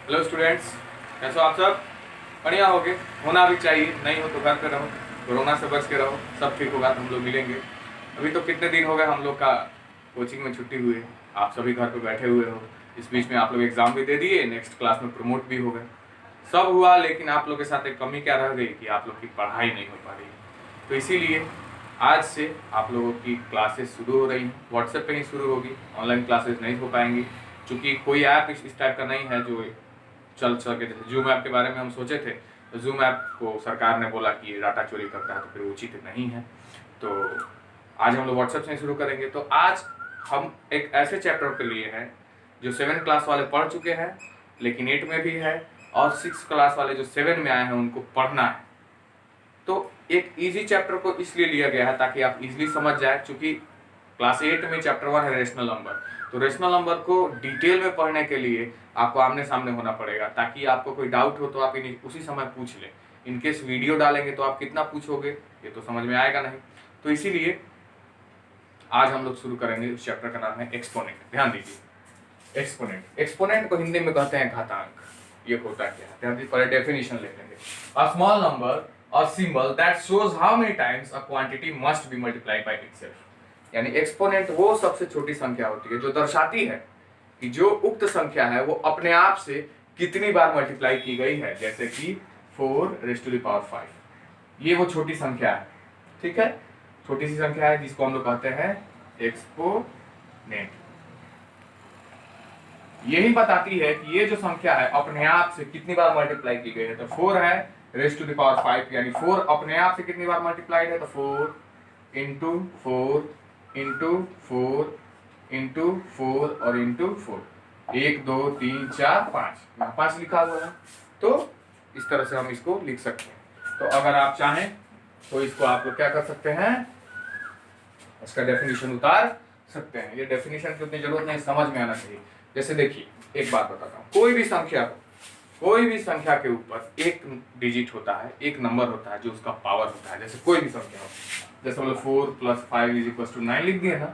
Hello students, कैसे हो आप सब? बढ़िया होगे, होना भी चाहिए। नहीं हो तो घर पे रहो, कोरोना से बच के रहो, सब ठीक होगा तो हम लोग मिलेंगे। अभी तो कितने दिन हो गए हम लोग का कोचिंग में छुट्टी हुई है, आप सभी घर पे बैठे हुए हो। इस बीच में आप लोग एग्ज़ाम भी दे दिए, नेक्स्ट क्लास में प्रमोट भी हो गए, सब हुआ। लेकिन आप लोग के साथ एक कमी क्या रह गई कि आप लोग की पढ़ाई नहीं हो पा रही है। तो इसीलिए आज से आप लोगों की क्लासेस शुरू हो रही हैं, व्हाट्सएप पे ही शुरू होगी, ऑनलाइन क्लासेस नहीं हो पाएंगी। क्योंकि कोई ऐप इस टाइप का नहीं है जो चल सके। जैसे जूम ऐप के बारे में हम सोचे थे, तो जूम ऐप को सरकार ने बोला कि ये डाटा चोरी करता है, तो फिर उचित नहीं है। तो आज हम लोग व्हाट्सएप से शुरू करेंगे। तो आज हम एक ऐसे चैप्टर के लिए हैं जो 7 क्लास वाले पढ़ चुके हैं, लेकिन 8 में भी है, और 6 क्लास वाले जो 7 में आए हैं उनको पढ़ना है। तो एक इजी चैप्टर को इसलिए लिया गया है ताकि आप इजीली समझ जाए। चूंकि क्लास 8 में चैप्टर 1 है रेशनल नंबर, तो रेशनल नंबर को डिटेल में पढ़ने के लिए आपको आमने सामने होना पड़ेगा, ताकि आपको कोई डाउट हो तो आप उसी समय पूछ लें। इनकेस वीडियो डालेंगे तो आप कितना पूछोगे ये तो समझ में आएगा नहीं। तो इसीलिए आज हम लोग शुरू करेंगे। उस चैप्टर का नाम है एक्सपोनेंट। ध्यान दीजिए, एक्सपोनेंट। एक्सपोनेंट को हिंदी में कहते हैं घातांक। ये होता क्या है, ध्यान दीजिए, पहले डेफिनेशन ले लेंगे। अ स्मॉल नंबर और symbol that shows how many times a quantity must be multiplied by itself. यानी एक्सपोनेंट वो सबसे छोटी संख्या होती है जो दर्शाती है कि जो उक्त संख्या है वो अपने आप से कितनी बार मल्टीप्लाई की गई है। जैसे कि 4⁵ ये वो छोटी संख्या है, ठीक है, छोटी सी संख्या है जिसको हम लोग कहते हैं एक्सपोनेंट। यही बताती है कि ये जो संख्या है अपने आप से कितनी बार मल्टीप्लाई की गई है। तो 4⁵ यानी 4 अपने आप से कितनी बार मल्टीप्लाइड है, तो 4 इंटू 4 इंटू 4 इंटू 4 और इंटू 4। 1 2 3 4 5, यहाँ 5 लिखा हुआ है। तो इस तरह से हम इसको लिख सकते हैं। तो अगर आप चाहें तो इसको आप लोग क्या कर सकते हैं, इसका डेफिनेशन उतार सकते हैं। ये डेफिनेशन की उतनी जरूरत नहीं, समझ में आना चाहिए। जैसे देखिए, एक बात बताता हूँ, कोई भी संख्या के ऊपर एक डिजिट होता है, एक नंबर होता है जो उसका पावर होता है। जैसे कोई भी संख्या हो, जैसे मतलब 4 + 5 = 9 लिख दिए ना,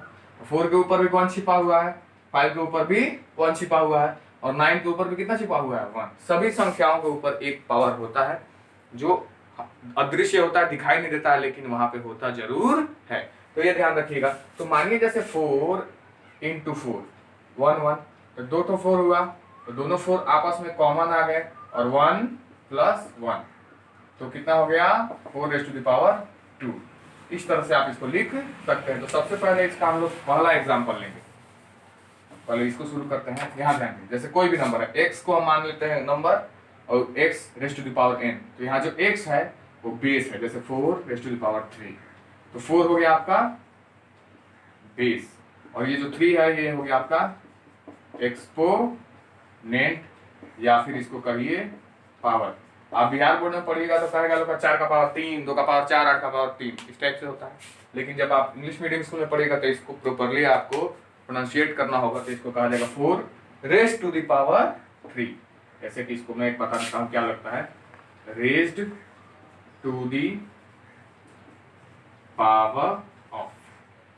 4 के ऊपर भी 1 छिपा हुआ है, 5 के ऊपर भी 1 छिपा हुआ है, और 9 के ऊपर भी कितना छिपा हुआ है, 1। सभी संख्याओं के ऊपर एक पावर होता है जो अदृश्य होता है, दिखाई नहीं देता है, लेकिन वहां पे होता जरूर है। तो ये ध्यान रखिएगा। तो मानिए जैसे 4 इंटू 4 1 1, तो 2 तो 4 हुआ, तो दोनों 4 आपस में कॉमन आ गए, और 1 + 1 तो कितना हो गया, 4⁵2। इस तरह से आप इसको लिख सकते हैं। तो सबसे पहले इसका हम लोग पहला एग्जाम्पल लेंगे। पहले इसको शुरू करते हैं। यहाँ ध्यान दें, जैसे कोई भी नंबर है, x को हम मान लेते हैं नंबर, और x⁵n। तो यहाँ जो x है वो बेस है, जैसे 4⁵3, तो 4 हो गया आपका बेस, और ये जो 3 है ये हो गया आपका एक्सपोनेंट, या फिर इसको कहिए पावर। आप बिहार बोर्ड में पढ़िएगा तो कहेगा लोग 4 का पावर 3, 2 का पावर 4, 8 का पावर 3, इस टाइप से होता है। लेकिन जब आप इंग्लिश मीडियम स्कूल में पढ़िएगा तो इसको प्रॉपरली आपको प्रोनाउंशिएट करना होगा। तो इसको कहा जाएगा 4⁵3। जैसे कि इसको मैं एक बता देता हूँ क्या लगता है, raised to the power of.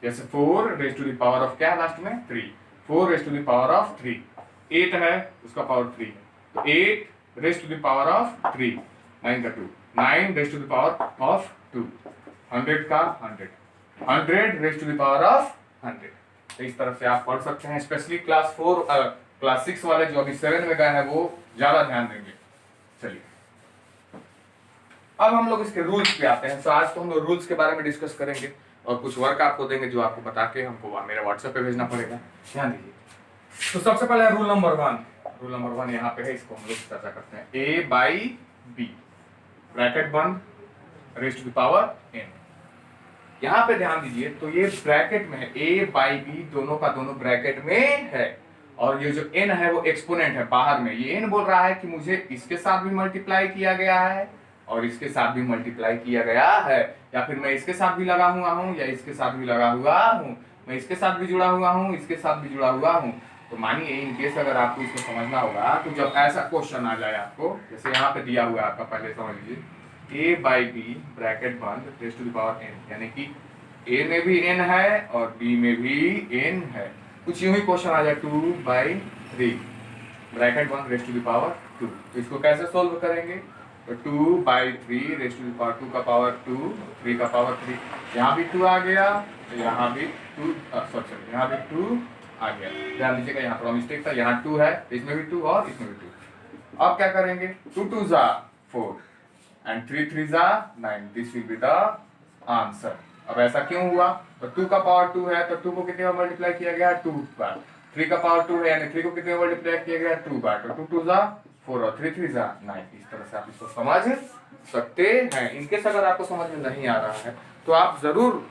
जैसे 4⁵ क्या है लास्ट में, 3। 4⁵3, 8 है उसका पावर 3 है, तो 8⁵3, 9 का 2, 9⁵2, 100 का 100, 100⁵100। तो इस तरह से आप पढ़ सकते हैं। स्पेशली क्लास 6 वाले जो अभी 7 में गए हैं वो ज्यादा ध्यान देंगे। चलिए अब हम लोग इसके रूल्स पे आते हैं। तो आज तो हम लोग रूल्स के बारे में डिस्कस करेंगे, और कुछ वर्क आपको देंगे जो आपको बता के हमको मेरे व्हाट्सएप पे भेजना पड़ेगा। ध्यान दीजिए। तो सबसे पहले रूल नंबर 1। रूल नंबर 1 यहाँ पे है, इसको हम लोग चर्चा करते हैं। a/b ब्रैकेट बंद raised to the power n। यहाँ पे ध्यान दीजिए, तो ये ब्रैकेट में है, a/b दोनों का दोनों ब्रैकेट में है, और ये जो n है वो एक्सपोनेंट है बाहर में। ये n बोल रहा है कि मुझे इसके साथ भी मल्टीप्लाई किया गया है और इसके साथ भी मल्टीप्लाई किया गया है, या फिर मैं इसके साथ भी लगा हुआ हूँ या इसके साथ भी लगा हुआ हूँ, मैं इसके साथ भी जुड़ा हुआ हूँ, इसके साथ भी जुड़ा हुआ हूँ। तो मानिए इन केस अगर आपको इसको समझना होगा, तो जब ऐसा क्वेश्चन आ जाए आपको, जैसे यहाँ पे दिया हुआ है आपका, पहले समझ लीजिए, a/b ब्रैकेट बंद raised to the power n, यानी कि a में भी n है और b में भी n है। कुछ यूं ही क्वेश्चन आ जाए 2/3, bracket 1 raised to the power 2। तो इसको कैसे सोल्व करेंगे? तो 2/3 रेस्ट टू द पावर 2 का पावर 2, 3 का पावर 3, यहाँ भी 2 आ गया, तो यहाँ भी 2, सॉरी यहाँ भी 2 आ गया। ध्यान दीजिएगा, यहाँ थोड़ा मिस्टेक था, यहाँ 2 है, इसमें भी 2 और इसमें भी 2। अब क्या करेंगे? 2 2 जा 4 एंड 3 3 जा 9, this will be the answer. अब ऐसा क्यों हुआ? तो 2 का पावर 2 है, तो 2 को कितने बार मल्टीप्लाई किया गया? 2 बार। 3 का पावर 2 है, यानी 3 को कितने बार मल्टीप्लाई किया गया? 2 बार। तो 2 2 जा 4 और 3 3 जा 9। इस तरह से आप इसको समझ सकते हैं। इनकेस अगर आपको समझ में नहीं आ रहा है तो आप जरूर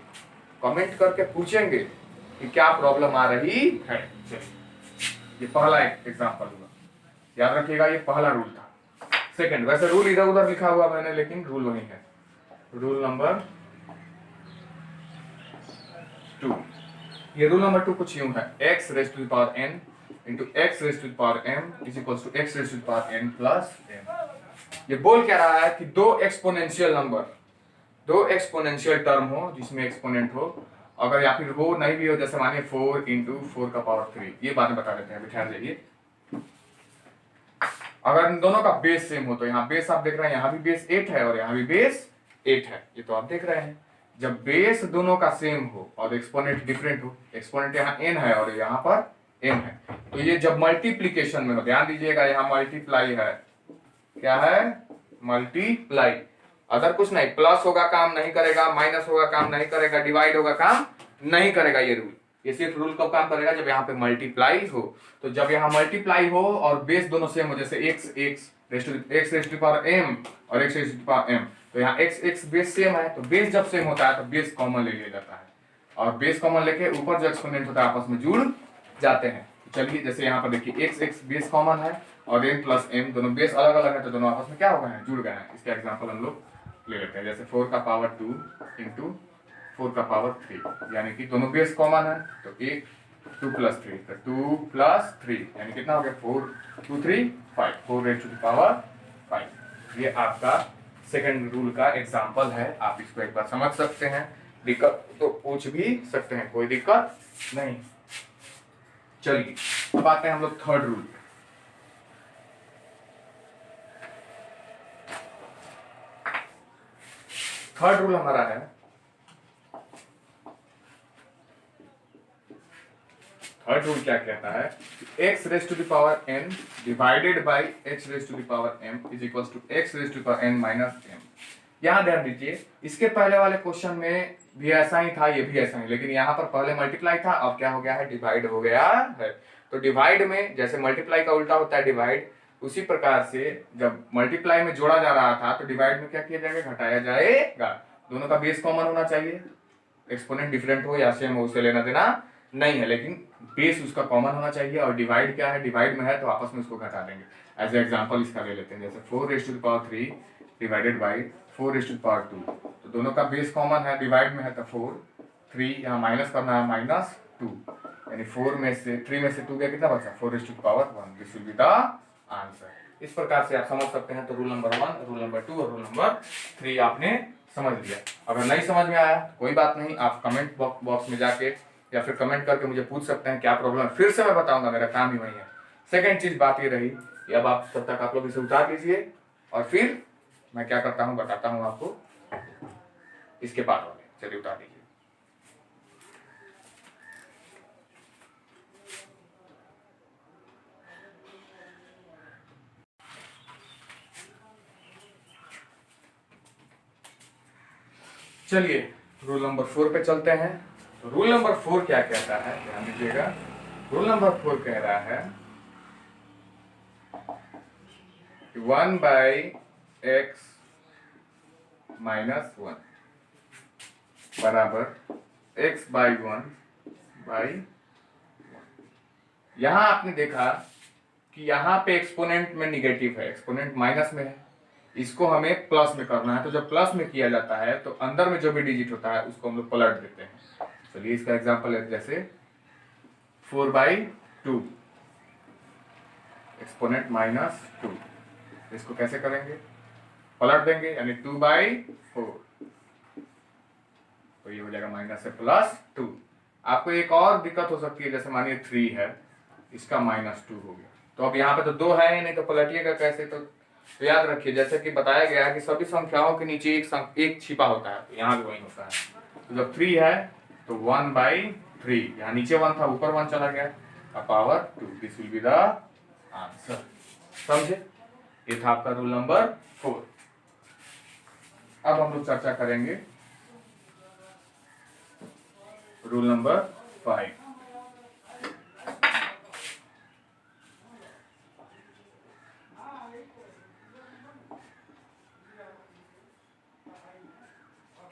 कमेंट करके पूछेंगे कि क्या प्रॉब्लम आ रही है। चलिए, ये पहला एग्जाम्पल हुआ, याद रखिएगा ये पहला रूल था। सेकंड, वैसे रूल इधर उधर लिखा हुआ मैंने, लेकिन रूल वही है। रूल नंबर 2, ये रूल नंबर 2 कुछ यूं है, x raise to the power n into x raise to the power m is equals to x raise to the power n plus m। ये बोल क्या रहा है कि दो एक्सपोनेंशियल नंबर, दो एक्सपोनेंशियल टर्म हो जिसमें एक्सपोनेंट हो, अगर या फिर हो नहीं भी हो, जैसे मानिए 4 इंटू 4 का पावर 3, ये बाद में बता देते हैं, बिठा जाइए। अगर इन दोनों का बेस सेम हो, तो यहाँ बेस आप देख रहे हैं, यहाँ भी बेस 8 है और यहाँ भी बेस 8 है, ये तो आप देख रहे हैं। जब बेस दोनों का सेम हो और एक्सपोनेंट डिफरेंट हो, एक्सपोनेंट यहाँ n है और यहाँ पर m है, तो ये जब मल्टीप्लीकेशन में हो, ध्यान दीजिएगा यहाँ मल्टीप्लाई है, क्या है? मल्टीप्लाई। अदर कुछ नहीं, प्लस होगा काम नहीं करेगा, माइनस होगा काम नहीं करेगा, डिवाइड होगा काम नहीं करेगा। ये रूल, ये सिर्फ रूल कब काम करेगा? जब यहाँ पे मल्टीप्लाई हो। तो जब यहाँ मल्टीप्लाई हो और बेस दोनों सेम हो, जैसे x raise to power m और x raise to power m, तो यहाँ x बेस सेम है, तो बेस जब सेम होता है तो बेस कॉमन ले लिया जाता है, और बेस कॉमन लेके ऊपर जो एक्सपोनेंट होता है आपस में जुड़ जाते हैं। चलिए, जैसे यहाँ पर देखिए x बेस कॉमन है और m प्लस m दोनों बेस अलग अलग है, तो दोनों आपस में क्या हो गए हैं? जुड़ गए हैं। इसका एग्जाम्पल हम लोग ले लेते हैं, जैसे 4 का पावर 2 इंटू 4 का पावर 3, यानी कि दोनों बेस कॉमन है, तो 2 प्लस 3, तो 2 प्लस 3 यानी कितना हो गया? 4 2 3 5, 4 रेज़ टू द पावर 5। ये आपका सेकंड रूल का एग्जाम्पल है, आप इसको एक बार समझ सकते हैं, दिक्कत तो पूछ भी सकते हैं, कोई दिक्कत नहीं। चलिए, अब आते हैं हम लोग थर्ड रूल। थर्ड रूल हमारा है, थर्ड रूल क्या कहता है? x raise to the power n divided by h raise to the power m is equals to x raise to power n minus m। यहाँ ध्यान दीजिए, इसके पहले वाले क्वेश्चन में भी ऐसा ही था, ये भी ऐसा ही, लेकिन यहाँ पर पहले मल्टीप्लाई था, अब क्या हो गया है? डिवाइड हो गया है। तो डिवाइड में जैसे मल्टीप्लाई का उल्टा होता है डिवाइड, उसी प्रकार से जब मल्टीप्लाई में जोड़ा जा रहा था तो डिवाइड में क्या किया जाएगा? घटाया जाएगा। दोनों का बेस कॉमन होना चाहिए, एक्सपोनेंट डिफरेंट हो या सेम हो उससे लेना देना नहीं है, लेकिन बेस उसका कॉमन होना चाहिए। और डिवाइड क्या है? डिवाइड में है तो आपस में उसको घटा देंगे। एज एग्जांपल इसका ले लेते हैं, जैसे 4 raise to the power 3 divided by 4 raise to the power 2, तो दोनों का बेस कॉमन है, डिवाइड में है तो 4, 3 यहाँ माइनस करना है, माइनस 2, यानी 4 में से 3 में से 2 गया, कितना बचा? 4 raise to the power 1। This will be the answer. इस प्रकार से आप समझ सकते हैं। तो रूल नंबर 1, रूल नंबर 2 और रूल नंबर 3 आपने समझ लिया। अगर नहीं समझ में आया तो कोई बात नहीं, आप कमेंट बॉक्स में जाके या फिर कमेंट करके मुझे पूछ सकते हैं क्या प्रॉब्लम है, फिर से मैं बताऊंगा, मेरा काम ही वही है। सेकंड चीज बात ये रही कि अब आप तब तक आप लोग इसे उतार लीजिए और फिर मैं क्या करता हूँ बताता हूँ आपको इसके बाद वाले। चलिए उतार लीजिए। चलिए रूल नंबर 4 पे चलते हैं। तो रूल नंबर 4 क्या कहता है, ध्यान दीजिएगा। रूल नंबर 4 कह रहा है 1/x माइनस 1 बराबर x/1/1। यहां आपने देखा कि यहां पे एक्सपोनेंट में निगेटिव है, एक्सपोनेंट माइनस में है, इसको हमें प्लस में करना है। तो जब प्लस में किया जाता है तो अंदर में जो भी डिजिट होता है उसको हम लोग पलट देते हैं। चलिए इसका एग्जांपल है, जैसे 4/2 एक्सपोनेंट माइनस 2, इसको कैसे करेंगे? पलट देंगे, यानी 2/4, तो ये हो जाएगा माइनस से प्लस 2। आपको एक और दिक्कत हो सकती है, जैसे मानिए 3 है, इसका -2 हो गया, तो तो अब यहाँ पे तो 2 है ही नहीं, तो पलटिएगा कैसे? तो याद रखिए जैसे कि बताया गया है कि सभी संख्याओं के नीचे एक छिपा होता है, तो यहाँ भी वही होता है। तो जब 3 है तो 1/3, यहाँ नीचे 1 था ऊपर 1 चला गया, power 2, this will be the answer. समझे? ये था आपका रूल नंबर 4। अब हम लोग चर्चा करेंगे रूल नंबर 5।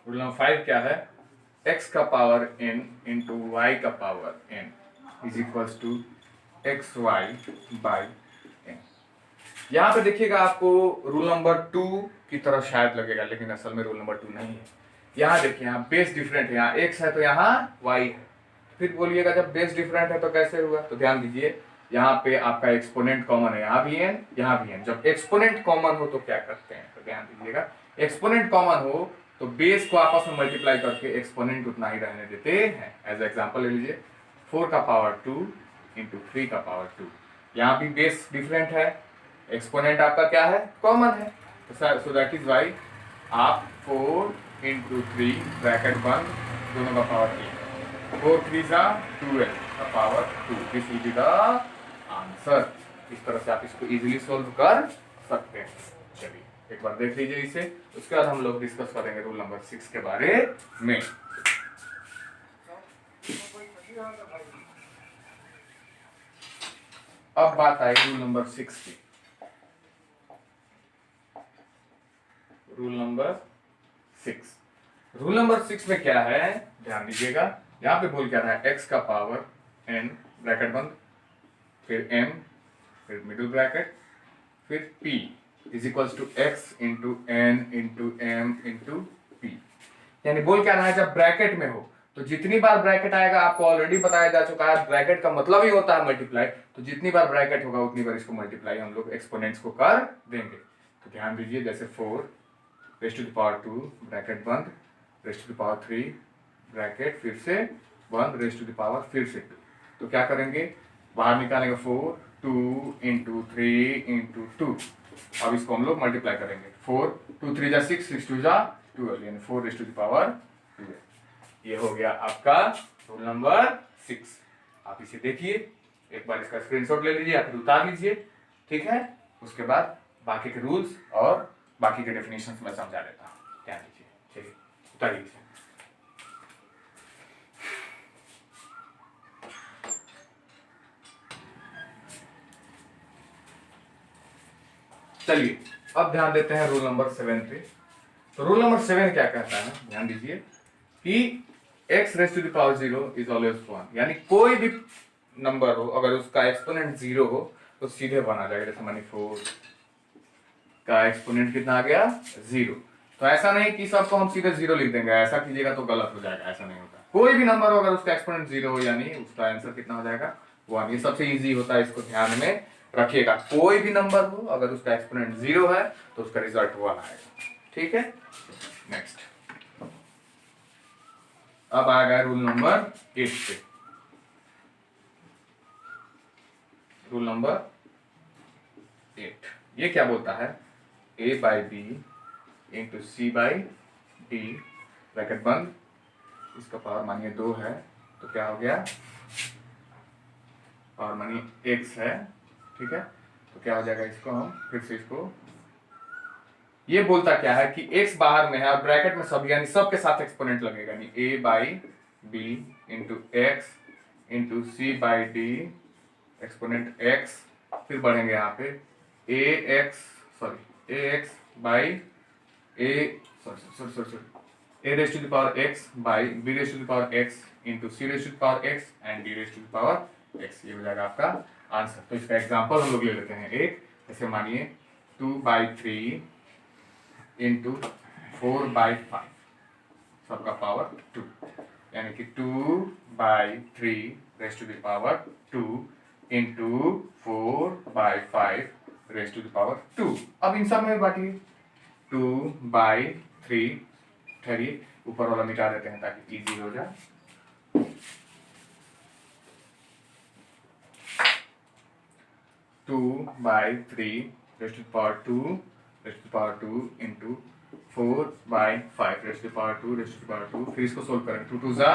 रूल नंबर 5 क्या है? x का पावर n इंटू y का power n is equals to x y by n। यहाँ पे देखिएगा आपको रूल नंबर 2 की तरह शायद लगेगा, लेकिन असल में रूल नंबर 2 नहीं है। यहाँ देखिए, यहाँ बेस डिफरेंट है, यहाँ x है तो यहाँ y है। फिर बोलिएगा जब बेस डिफरेंट है तो कैसे हुआ? तो ध्यान दीजिए, यहाँ पे आपका एक्सपोनेंट कॉमन है, यहाँ भी n यहाँ भी n। जब एक्सपोनेंट कॉमन हो तो क्या करते हैं? तो ध्यान दीजिएगा, एक्सपोनेंट कॉमन हो तो बेस को आपस में मल्टीप्लाई करके एक्सपोनेंट उतना ही रहने देते हैं। एज एग्जांपल ले लीजिए, 4 का पावर 2 इंटू 3 का पावर 2। यहाँ भी बेस डिफरेंट है, एक्सपोनेंट आपका क्या है? कॉमन है। सो दैट इज वाई आप 4 इंटू 3 ब्रैकेट बंद, दोनों का पावर 3, 4 3 12 का power 2, this will be the answer. इस तरह से आप इसको इजीली सोल्व कर सकते हैं। चलिए एक बार देख लीजिए इसे, उसके बाद हम लोग डिस्कस करेंगे रूल नंबर 6 के बारे में। अब बात आई रूल नंबर 6 की। रूल नंबर 6, रूल नंबर 6 में क्या है? ध्यान दीजिएगा, यहाँ पे बोल क्या रहा है? x का पावर n ब्रैकेट बंद, फिर m, फिर मिडिल ब्रैकेट, फिर p is equals to x into n into m into p। यानी बोल क्या रहा है? जब ब्रैकेट में हो तो जितनी बार ब्रैकेट आएगा, आपको ऑलरेडी बताया जा चुका है, ब्रैकेट का मतलब ही होता है मल्टीप्लाई। तो जितनी बार ब्रैकेट होगा उतनी बार इसको मल्टीप्लाई हम लोग एक्सपोनेंट्स को कर देंगे। तो ध्यान दीजिए, जैसे 4 raise to the power 2 bracket बंद, raise to the power 3 bracket फिर से बंद, रेज़ टू द पावर फिर से 2। तो क्या करेंगे? बाहर निकालेंगे 4 2 इंटू 3 इंटू 2। अब इसको हम लोग मल्टीप्लाई करेंगे, 4 2 3 जा 6 6 2 जा 12, यानी 4 रेज़ टू द पावर 12। ये हो गया आपका रूल नंबर 6। आप इसे देखिए, एक बार इसका स्क्रीनशॉट ले लीजिए या फिर उतार लीजिए, ठीक है? उसके बाद बाकी के रूल्स और बाकी के डेफिनेशंस मैं समझा देता हूँ, ध्यान दीजिए। चलिए उतारिए इसे। चलिए अब ध्यान देते हैं रूल नंबर 7 पे। तो रूल नंबर 7 क्या कहता है? ध्यान दीजिए कि x raise to the power 0 is always 1, यानी कोई भी नंबर हो अगर उसका एक्सपोनेंट 0 हो तो सीधे 1 आ जाएगा। जैसे मानिए 4 का एक्सपोनेंट कितना आ गया? 0। तो ऐसा नहीं कि सबको हम सीधे 0 लिख देंगे, ऐसा कीजिएगा तो गलत हो जाएगा, ऐसा नहीं होता। कोई भी नंबर हो अगर उसका एक्सपोनेंट 0 हो यानी उसका आंसर कितना हो जाएगा? 1। ये सबसे इजी होता है, इसको ध्यान में रखिएगा। कोई भी नंबर हो अगर उसका एक्सपोनेंट 0 है तो उसका रिजल्ट 1 आएगा, ठीक है? नेक्स्ट, अब आ गया रूल नंबर 8 पे। रूल नंबर 8 ये क्या बोलता है? a by B into C by d bracket बंद, इसका पावर मानिए 2 है तो क्या हो गया? पावर मानिए x है, ठीक है? तो क्या हो जाएगा? इसको हम फिर से इसको, ये बोलता क्या है कि x बाहर में है और ब्रैकेट में सब, यानी सब के साथ एक्सपोनेंट लगेगा, यानी a by B into X into C by D exponent x, फिर बढ़ेंगे यहाँ पे A X by A raise to the power x by B raise to the power x into C raise to the power x and D raise to the power x। ये हो जाएगा आपका answer. तो इसका example हम लोग ले लेते हैं एक, जैसे मानिए 2/3 इंटू 4/5 सबका पावर 2, यानी कि 2/3 raise to the power 2 into 4/5 raise to the power 2। अब इन सब में बांटिए, 2/3, ठहरिए ऊपर वाला मिटा देते हैं ताकि इजी हो जाए। 2/3 raised to the power 2 raised to the power 2 into 4/5 raised to the power 2 raised to the power 2। फिर इसको सोल्व करें, 2 2 जा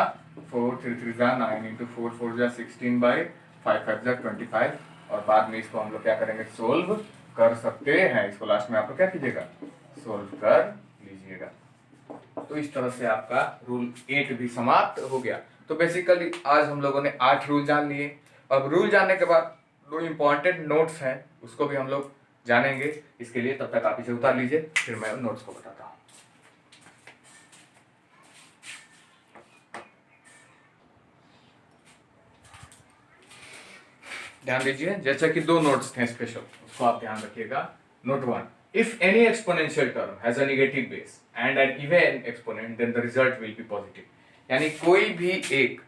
4, 3 3 जा 9 into 4 4 जा 16/5 5 जा 25। और बाद में इसको हम लोग क्या करेंगे, सोल्व कर सकते हैं। इसको लास्ट में आप लोग क्या कीजिएगा, सोल्व कर लीजिएगा। तो इस तरह से आपका रूल 8 भी समाप्त हो गया। तो बेसिकली आज हम लोगों ने 8 रूल जान लिए। अब रूल जानने के बाद दो इम्पॉर्टेंट नोट्स हैं, उसको भी हम लोग जानेंगे। इसके लिए तब तक आप इसे उतार लीजिए, फिर मैं नोट्स को बताता हूँ। ध्यान दीजिए, जैसा कि दो नोट्स थे स्पेशल, उसको आप ध्यान रखिएगा। Note 1, if any exponential term has a negative base and an even exponent then the result will be positive। यानी कोई भी एक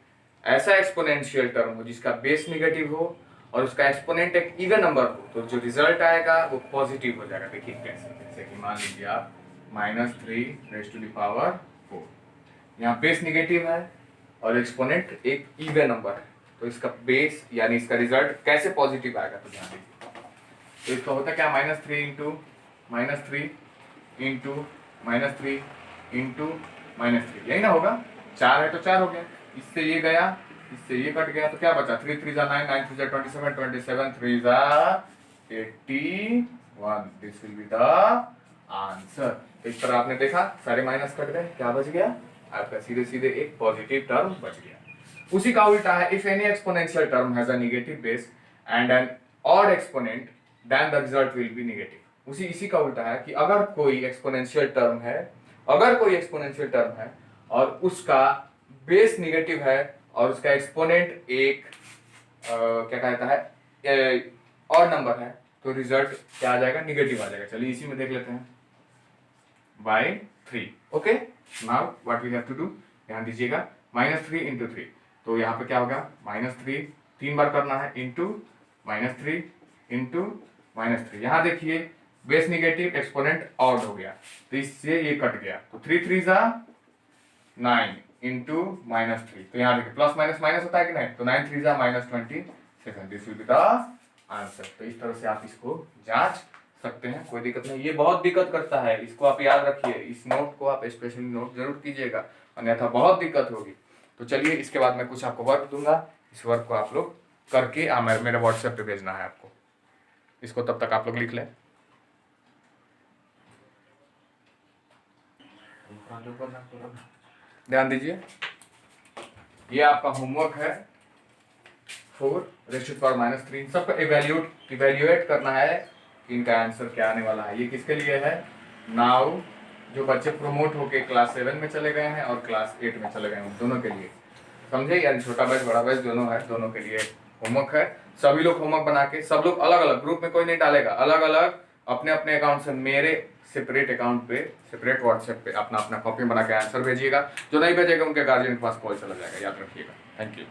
ऐसा एक्सपोनेंशियल टर्म हो जिसका बेस नेगेटिव हो और उसका एक्सपोनेंट एक इवन नंबर हो, तो जो रिजल्ट आएगा वो पॉजिटिव हो जाएगा। देखिए कैसे, जैसे कि मान लीजिए आप -3 raised to the power 4, यहाँ बेस नेगेटिव है और एक्सपोनेंट एक इवन नंबर है, तो इसका बेस यानी इसका रिजल्ट कैसे पॉजिटिव आएगा, तो ध्यान दीजिए। तो इसका होता क्या, -3 इंटू -3 इंटू -3 इंटू -3, यही ना होगा। 4 है तो 4 हो गया, इससे ये गया, इससे ये कट गया, तो क्या बचा, 3 3 जा 9 9 3 जा 27 27 3 जा 81। This will be the answer. तो इस तरह आपने देखा सारे माइनस कट गए, क्या बच गया आपका, सीधे सीधे एक पॉजिटिव टर्म बच गया। उसी का उल्टा है, if any exponential term has a negative base and an odd exponent then the result will be negative. इसी का उल्टा है कि अगर कोई एक्सपोनेंशियल टर्म है और उसका बेस नेगेटिव है और उसका एक्सपोनेंट एक क्या कहता है और नंबर है, तो रिजल्ट क्या आ जाएगा, नेगेटिव आ जाएगा। चलिए इसी में देख लेते हैं, by 3। Okay, now what we have to do, ध्यान दीजिएगा, -3 इंटू 3, तो यहाँ पे क्या होगा, -3 3 बार करना है, इंटू -3 इंटू -3। यहाँ देखिए बेस नेगेटिव, एक्सपोनेंट ऑड हो गया, तो इससे ये कट गया, तो 3 3 जा 9 इंटू -3, तो यहाँ देखिए प्लस माइनस माइनस होता है कि नहीं, तो 9 3 जा -27। This will be the answer. तो इस तरह से आप इसको जांच सकते हैं, कोई दिक्कत नहीं। ये बहुत दिक्कत करता है, इसको आप याद रखिए, इस नोट को आप स्पेशली नोट जरूर कीजिएगा, अन्यथा बहुत दिक्कत होगी। तो चलिए इसके बाद मैं कुछ आपको वर्क दूंगा, इस वर्क को आप लोग करके मेरे व्हाट्सएप पे भेजना है आपको। इसको तब तक आप लोग लिख लें। ध्यान दीजिए, ये आपका होमवर्क है 4 raised to the power -3। सबको इवेल्युएट करना है कि इनका आंसर क्या आने वाला है। ये किसके लिए है, नाउ जो बच्चे प्रमोट होके क्लास 7 में चले गए हैं और क्लास 8 में चले गए हैं, दोनों के लिए, समझे, यानी छोटा बैच बड़ा बैच दोनों है, दोनों के लिए होमवर्क है। सभी लोग होमवर्क बना के, सब लोग अलग अलग, ग्रुप में कोई नहीं डालेगा, अलग अलग अपने अपने अकाउंट से मेरे सेपरेट अकाउंट पे, सेपरेट व्हाट्सएप पे अपना अपना कॉपी बना के आंसर भेजिएगा। जो नहीं भेजेगा उनके गार्जियन के पास कॉल चला जाएगा, याद रखिएगा। Thank you.